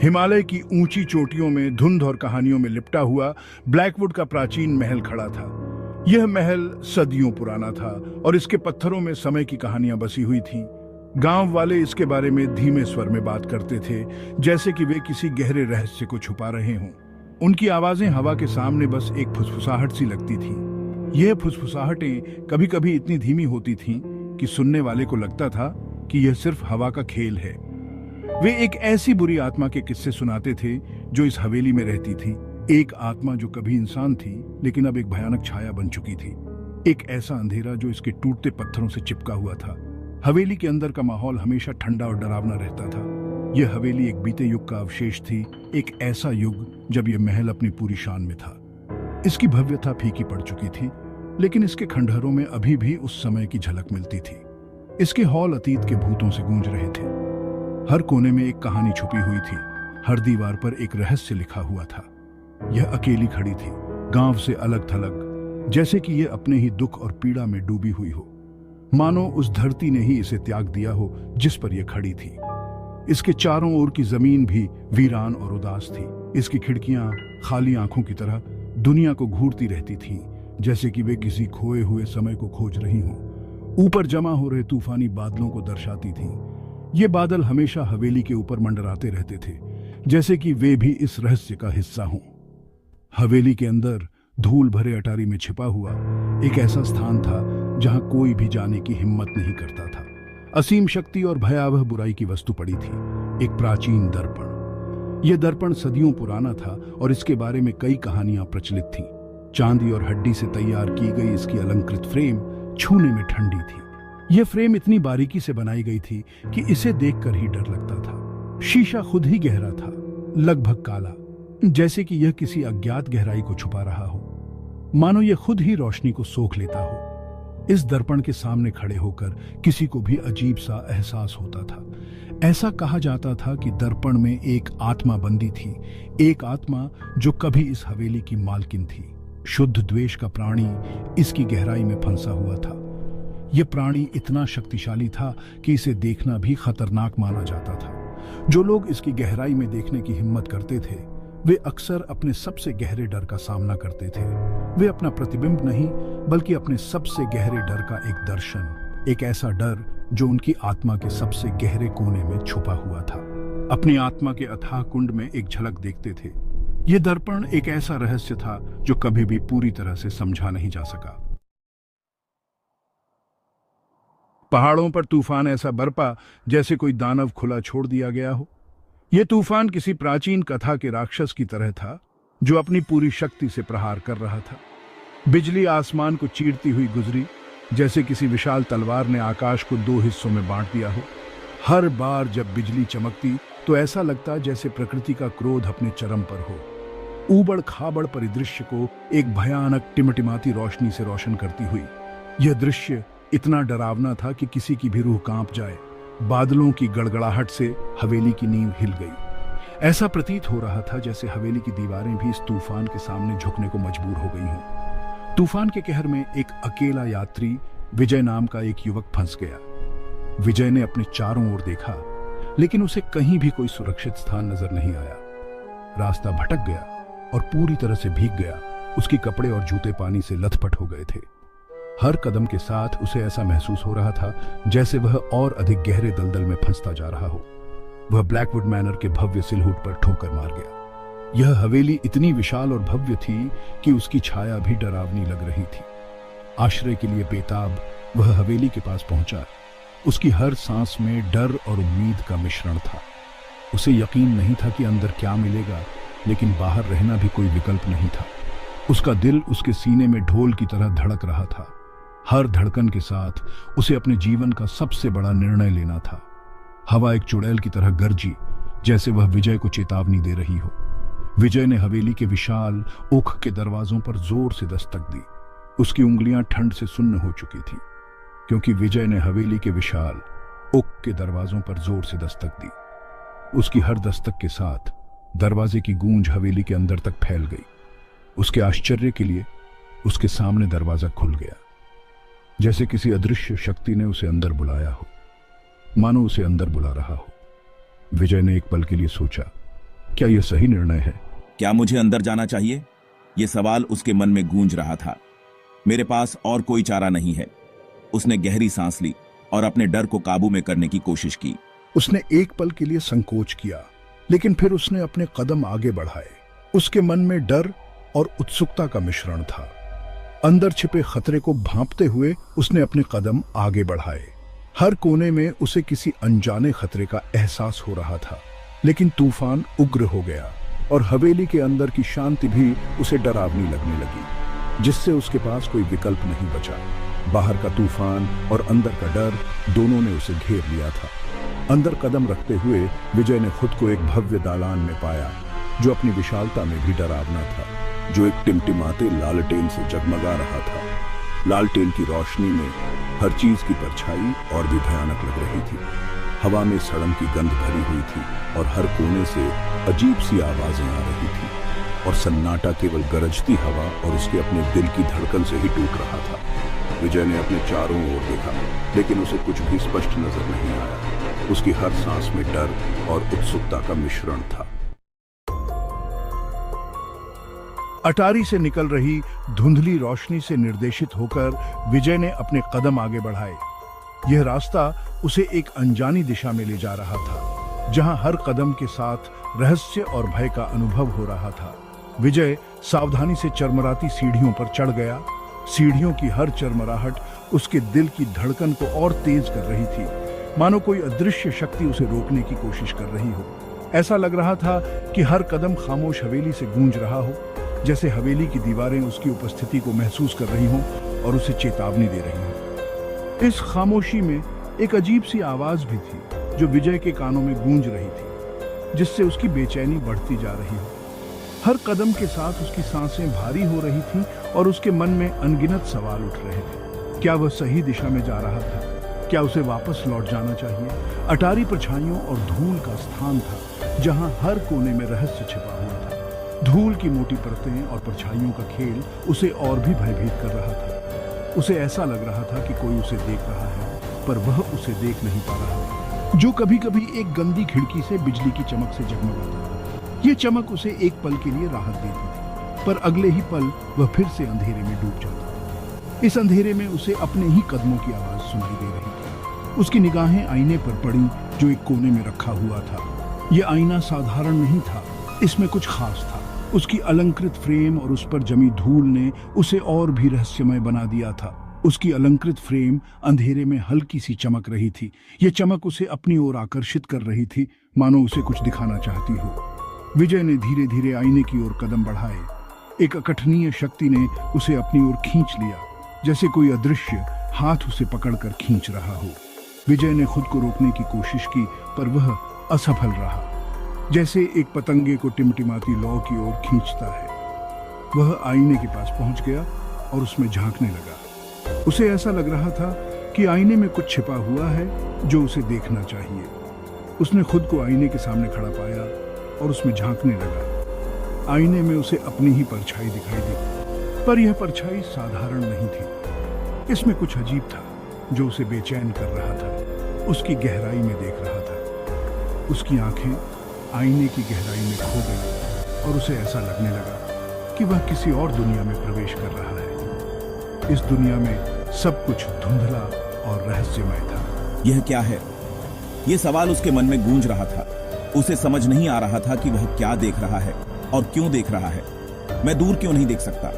हिमालय की ऊंची चोटियों में धुंध और कहानियों में लिपटा हुआ ब्लैकवुड का प्राचीन महल खड़ा था। यह महल सदियों पुराना था और इसके पत्थरों में समय की कहानियां बसी हुई थीं। गांव वाले इसके बारे में धीमे स्वर में बात करते थे, जैसे कि वे किसी गहरे रहस्य को छुपा रहे हों। उनकी आवाजें हवा के सामने बस एक फुसफुसाहट सी लगती थीं। यह फुसफुसाहटें कभी कभी इतनी धीमी होती थीं कि सुनने वाले को लगता था कि यह सिर्फ हवा का खेल है। वे एक ऐसी बुरी आत्मा के किस्से सुनाते थे जो इस हवेली में रहती थी। एक आत्मा जो कभी इंसान थी लेकिन अब एक भयानक छाया बन चुकी थी। एक ऐसा अंधेरा जो इसके टूटते पत्थरों से चिपका हुआ था। हवेली के अंदर का माहौल हमेशा ठंडा और डरावना रहता था। यह हवेली एक बीते युग का अवशेष थी, एक ऐसा युग जब यह महल अपनी पूरी शान में था। इसकी भव्यता फीकी पड़ चुकी थी, लेकिन इसके खंडहरों में अभी भी उस समय की झलक मिलती थी। इसके हॉल अतीत के भूतों से गूंज रहे थे। हर कोने में एक कहानी छुपी हुई थी, हर दीवार पर एक रहस्य लिखा हुआ था। यह अकेली खड़ी थी, गांव से अलग थलग, जैसे कि यह अपने ही दुख और पीड़ा में डूबी हुई हो। मानो उस धरती ने ही इसे त्याग दिया हो जिस पर यह खड़ी थी। इसके चारों ओर की जमीन भी वीरान और उदास थी। इसकी खिड़कियां खाली आंखों की तरह दुनिया को घूरती रहती थीं, जैसे कि वे किसी खोए हुए समय को खोज रही हों। ऊपर जमा हो रहे तूफानी बादलों को दर्शाती थीं। ये बादल हमेशा हवेली के ऊपर मंडराते रहते थे, जैसे कि वे भी इस रहस्य का हिस्सा हों। हवेली के अंदर धूल भरे अटारी में छिपा हुआ एक ऐसा स्थान था जहां कोई भी जाने की हिम्मत नहीं करता था। असीम शक्ति और भयावह बुराई की वस्तु पड़ी थी, एक प्राचीन दर्पण। यह दर्पण सदियों पुराना था और इसके बारे में कई कहानियां प्रचलित थीं। चांदी और हड्डी से तैयार की गई इसकी अलंकृत फ्रेम छूने में ठंडी थी। यह फ्रेम इतनी बारीकी से बनाई गई थी कि इसे देखकर ही डर लगता था। शीशा खुद ही गहरा था, लगभग काला, जैसे कि यह किसी अज्ञात गहराई को छुपा रहा हो। मानो यह खुद ही रोशनी को सोख लेता हो। इस दर्पण के सामने खड़े होकर किसी को भी अजीब सा एहसास होता था। ऐसा कहा जाता था कि दर्पण में एक आत्मा बंदी थी, एक आत्मा जो कभी इस हवेली की मालकिन थी। शुद्ध द्वेष का प्राणी इसकी गहराई में फंसा हुआ था। यह प्राणी इतना शक्तिशाली था कि इसे देखना भी खतरनाक माना जाता था। जो लोग इसकी गहराई में देखने की हिम्मत करते थे, वे अक्सर अपने सबसे गहरे डर का सामना करते थे। वे अपना प्रतिबिंब नहीं, बल्कि अपने सबसे गहरे डर का एक दर्शन, एक ऐसा डर जो उनकी आत्मा के सबसे गहरे कोने में छुपा हुआ था। अपनी आत्मा के अथाह कुंड में एक झलक देखते थे। यह दर्पण एक ऐसा रहस्य था जो कभी भी पूरी तरह से समझा नहीं जा सका। पहाड़ों पर तूफान ऐसा बरपा जैसे कोई दानव खुला छोड़ दिया गया हो। यह तूफान किसी प्राचीन कथा के राक्षस की तरह था जो अपनी पूरी शक्ति से प्रहार कर रहा था। बिजली आसमान को चीरती हुई गुजरी, जैसे किसी विशाल तलवार ने आकाश को दो हिस्सों में बांट दिया हो। हर बार जब बिजली चमकती तो ऐसा लगता जैसे प्रकृति का क्रोध अपने चरम पर हो। ऊबड़ खाबड़ परिदृश्य को एक भयानक टिमटिमाती रोशनी से रोशन करती हुई यह दृश्य इतना डरावना था कि किसी की भी रूह कांप जाए। बादलों की गड़गड़ाहट से हवेली की नींव हिल गई। ऐसा प्रतीत हो रहा था जैसे हवेली की दीवारें भी इस तूफान के सामने झुकने को मजबूर हो गई हों। तूफान के कहर में एक अकेला यात्री विजय नाम का एक युवक फंस गया। विजय ने अपने चारों ओर देखा, लेकिन उसे कहीं भी कोई सुरक्षित स्थान नजर नहीं आया। रास्ता भटक गया और पूरी तरह से भीग गया। उसके कपड़े और जूते पानी से लथपथ हो गए थे। हर कदम के साथ उसे ऐसा महसूस हो रहा था जैसे वह और अधिक गहरे दलदल में फंसता जा रहा हो। वह ब्लैकवुड मैनर के भव्य सिलहुट पर ठोकर मार गया। यह हवेली इतनी विशाल और भव्य थी कि उसकी छाया भी डरावनी लग रही थी। आश्रय के लिए बेताब वह हवेली के पास पहुंचा। उसकी हर सांस में डर और उम्मीद का मिश्रण था। उसे यकीन नहीं था कि अंदर क्या मिलेगा, लेकिन बाहर रहना भी कोई विकल्प नहीं था। उसका दिल उसके सीने में ढोल की तरह धड़क रहा था। हर धड़कन के साथ उसे अपने जीवन का सबसे बड़ा निर्णय लेना था। हवा एक चुड़ैल की तरह गरजी, जैसे वह विजय को चेतावनी दे रही हो। विजय ने हवेली के विशाल ओख के दरवाजों पर जोर से दस्तक दी। उसकी उंगलियां ठंड से सुन्न हो चुकी थी, क्योंकि विजय ने हवेली के विशाल ओक के दरवाजों पर जोर से दस्तक दी। उसकी हर दस्तक के साथ दरवाजे की गूंज हवेली के अंदर तक फैल गई। उसके आश्चर्य के लिए उसके सामने दरवाजा खुल गया, जैसे किसी अदृश्य शक्ति ने उसे अंदर बुलाया हो, मानो उसे अंदर बुला रहा हो। विजय ने एक पल के लिए सोचा, क्या यह सही निर्णय है? क्या मुझे अंदर जाना चाहिए? ये सवाल उसके मन में गूंज रहा था। मेरे पास और कोई चारा नहीं है। उसने गहरी सांस ली और अपने डर को काबू में करने की कोशिश की। उसने एक पल के लिए संकोच किया, लेकिन फिर उसने अपने कदम आगे बढ़ाए। उसके मन में डर और उत्सुकता का मिश्रण था। अंदर छिपे खतरे को भांपते हुए उसने अपने कदम आगे बढ़ाए। हर कोने में उसे किसी अनजाने खतरे का एहसास हो रहा था। लेकिन तूफान उग्र हो गया और हवेली के अंदर की शांति भी उसे डरावनी लगने लगी, जिससे उसके पास कोई विकल्प नहीं बचा। बाहर का तूफान और अंदर का डर दोनों ने उसे घेर लिया था। अंदर कदम रखते हुए विजय ने खुद को एक भव्य दालान में पाया, जो अपनी विशालता में भी डरावना था, जो एक टिमटिमाते लालटेन से जगमगा रहा था। लालटेन की रोशनी में हर चीज की परछाई और भी भयानक लग रही थी। हवा में सड़न की गंध भरी हुई थी और हर कोने से अजीब सी आवाजें आ रही थी, और सन्नाटा केवल गरजती हवा और उसके अपने दिल की धड़कन से ही टूट रहा था। विजय ने अपने चारों ओर देखा, लेकिन उसे कुछ भी स्पष्ट नजर नहीं आया। उसकी हर सांस में डर और उत्सुकता का मिश्रण था। अटारी से निकल रही धुंधली रोशनी से निर्देशित होकर विजय ने अपने कदम आगे बढ़ाए। यह रास्ता उसे एक अनजानी दिशा में ले जा रहा था, जहां हर कदम के साथ रहस्य और भय का अनुभव हो रहा था। विजय सावधानी से चरमराती सीढ़ियों पर चढ़ गया। सीढ़ियों की हर चरमराहट उसके दिल की धड़कन को और तेज कर रही थी, मानो कोई अदृश्य शक्ति उसे रोकने की कोशिश कर रही हो। ऐसा लग रहा था कि हर कदम खामोश हवेली से गूंज रहा हो, जैसे हवेली की दीवारें उसकी उपस्थिति को महसूस कर रही हों और उसे चेतावनी दे रही हों। इस खामोशी में एक अजीब सी आवाज भी थी, जो विजय के कानों में गूंज रही थी, जिससे उसकी बेचैनी बढ़ती जा रही हो। हर कदम के साथ उसकी सांसें भारी हो रही थीं और उसके मन में अनगिनत सवाल उठ रहे थे। क्या वह सही दिशा में जा रहा था? क्या उसे वापस लौट जाना चाहिए? अटारी परछाइयों और धूल का स्थान था, जहां हर कोने में रहस्य छिपा हुआ था। धूल की मोटी परतें और परछाइयों का खेल उसे और भी भयभीत कर रहा था। उसे ऐसा लग रहा था कि कोई उसे देख रहा है, पर वह उसे देख नहीं पा रहा था। जो कभी कभी एक गंदी खिड़की से बिजली की चमक से जगमगाता था। यह चमक उसे एक पल के लिए राहत देती थी, पर अगले ही पल वह फिर से अंधेरे में डूब जाता था। इस अंधेरे में उसे अपने ही कदमों की आवाज सुनाई दे रही थी। उसकी निगाहें आईने पर पड़ी, जो एक कोने में रखा हुआ था। यह आईना साधारण नहीं था, इसमें कुछ खास था। उसकी अलंकृत फ्रेम और उस पर जमी धूल ने उसे और भी रहस्यमय बना दिया था। उसकी अलंकृत फ्रेम अंधेरे में हल्की सी चमक रही थी। यह चमक उसे अपनी ओर आकर्षित कर रही थी, मानो उसे कुछ दिखाना चाहती हो। विजय ने धीरे धीरे आईने की ओर कदम बढ़ाए। एक अकठनीय शक्ति ने उसे अपनी ओर खींच लिया, जैसे कोई अदृश्य हाथ उसे पकड़कर खींच रहा हो। विजय ने खुद को रोकने की कोशिश की, पर वह असफल रहा, जैसे एक पतंगे को टिमटिमाती लौ की ओर खींचता है। वह आईने के पास पहुंच गया और उसमें झांकने लगा। उसे ऐसा लग रहा था कि आईने में कुछ छिपा हुआ है जो उसे देखना चाहिए। उसने खुद को आईने के सामने खड़ा पाया और उसमें झांकने लगा। आईने में उसे अपनी ही परछाई दिखाई दी, पर यह परछाई साधारण नहीं थी। इसमें कुछ अजीब था, जो उसे बेचैन कर रहा था। उसकी गहराई में देख रहा था। उसकी आंखें आईने की गहराई में खो गई और उसे ऐसा लगने लगा कि वह किसी और दुनिया में प्रवेश कर रहा है। इस दुनिया में सब कुछ धुंधला और रहस्यमय था। यह क्या है? यह सवाल उसके मन में गूंज रहा था। उसे समझ नहीं आ रहा था कि वह क्या देख रहा है और क्यों देख रहा है। मैं दूर क्यों नहीं देख सकता?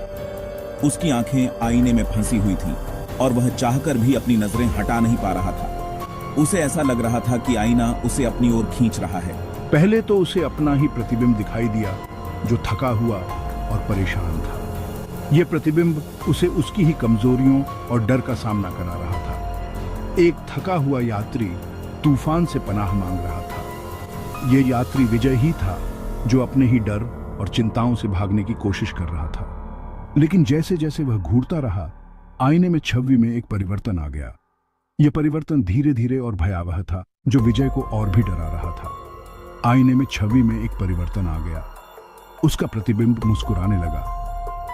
उसकी आंखें आईने में फंसी हुई थीं और वह चाहकर भी अपनी नजरें हटा नहीं पा रहा था। उसे ऐसा लग रहा था कि आईना उसे अपनी ओर खींच रहा है। पहले तो उसे अपना ही प्रतिबिंब दिखाई दिया, जो थका हुआ और परेशान था। यह प्रतिबिंब उसे उसकी ही कमजोरियों और डर का सामना करा रहा था। एक थका हुआ यात्री तूफान से पनाह मांग रहा था। यह यात्री विजय ही था, जो अपने ही डर और चिंताओं से भागने की कोशिश कर रहा था। लेकिन जैसे जैसे वह घूरता रहा, आईने में छवि में एक परिवर्तन आ गया। यह परिवर्तन धीरे धीरे और भयावह था, जो विजय को और भी डरा रहा था। आईने में छवि में एक परिवर्तन आ गया। उसका प्रतिबिंब मुस्कुराने लगा,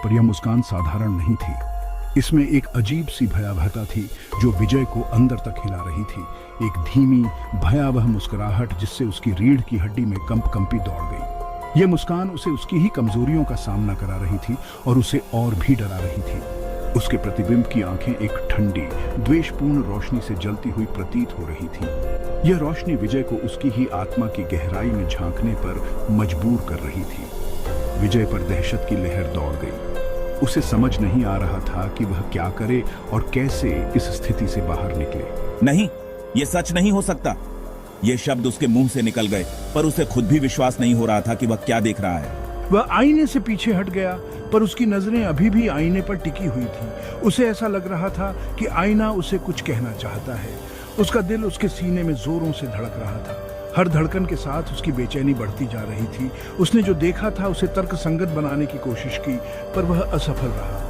पर यह मुस्कान साधारण नहीं थी। इसमें एक अजीब सी भयावहता थी, जो विजय को अंदर तक हिला रही थी। एक धीमी भयावह मुस्कुराहट, जिससे उसकी रीढ़ की हड्डी में कंपी दौड़ गई। यह मुस्कान उसे उसकी ही कमजोरियों का सामना करा रही थी और उसे और भी डरा रही थी। उसके प्रतिबिंब की आंखें एक ठंडी, द्वेषपूर्ण रोशनी से जलती हुई प्रतीत हो रही थी। यह रोशनी विजय को उसकी ही आत्मा की गहराई में झांकने पर मजबूर कर रही थी। विजय पर दहशत की लहर दौड़ गई। उसे समझ नहीं आ रहा था कि वह क्या करे और कैसे इस स्थिति से बाहर निकले। नहीं, यह सच नहीं हो सकता। ये शब्द उसके मुंह से निकल गए, पर उसे खुद भी विश्वास नहीं हो रहा था कि वह क्या देख रहा है। वह आईने से पीछे हट गया, पर उसकी नजरें अभी भी आईने पर टिकी हुई थी। उसे ऐसा लग रहा था कि आईना उसे कुछ कहना चाहता है। उसका दिल उसके सीने में जोरों से धड़क रहा था। हर धड़कन के साथ उसकी बेचैनी बढ़ती जा रही थी। उसने जो देखा था उसे तर्कसंगत बनाने की कोशिश की, पर वह असफल रहा।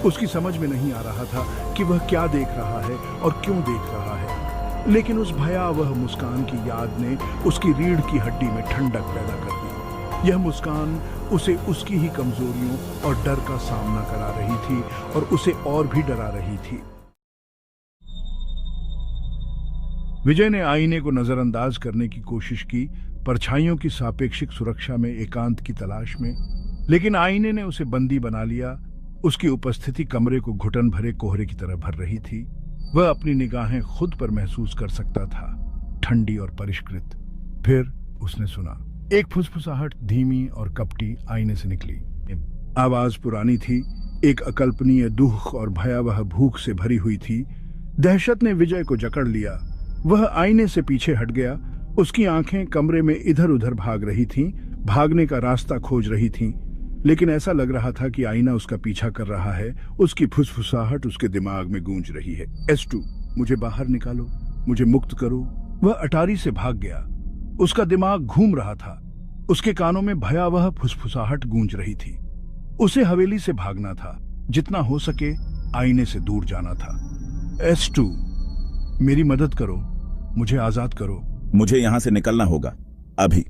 उसकी समझ में नहीं आ रहा था कि वह क्या देख रहा है और क्यों देख रहा है। लेकिन उस भयावह मुस्कान की याद ने उसकी रीढ़ की हड्डी में ठंडक पैदा कर दी। यह मुस्कान उसे उसकी ही कमजोरियों और डर का सामना करा रही थी और उसे और भी डरा रही थी। विजय ने आईने को नजरअंदाज करने की कोशिश की, परछाइयों की सापेक्षिक सुरक्षा में एकांत की तलाश में, लेकिन आईने ने उसे बंदी बना लिया। उसकी उपस्थिति कमरे को घुटन भरे कोहरे की तरह भर रही थी। वह अपनी निगाहें खुद पर महसूस कर सकता था, ठंडी और परिष्कृत। फिर उसने सुना एक फुसफुसाहट धीमी और कपटी आईने से निकली। आवाज पुरानी थी, एक अकल्पनीय दुख और भयावह भूख से भरी हुई थी। दहशत ने विजय को जकड़ लिया। वह आईने से पीछे हट गया। उसकी आंखें कमरे में इधर उधर भाग रही थीं, भागने का रास्ता खोज रही थीं, लेकिन ऐसा लग रहा था कि आईना उसका पीछा कर रहा है। उसकी फुसफुसाहट उसके दिमाग में गूंज रही है, S2, मुझे बाहर निकालो, मुझे मुक्त करो। वह अटारी से भाग गया। उसका दिमाग घूम रहा था। उसके कानों में भयावह फुसफुसाहट गूंज रही थी। उसे हवेली से भागना था, जितना हो सके आईने से दूर जाना था। S2, मेरी मदद करो, मुझे आजाद करो। मुझे यहां से निकलना होगा, अभी।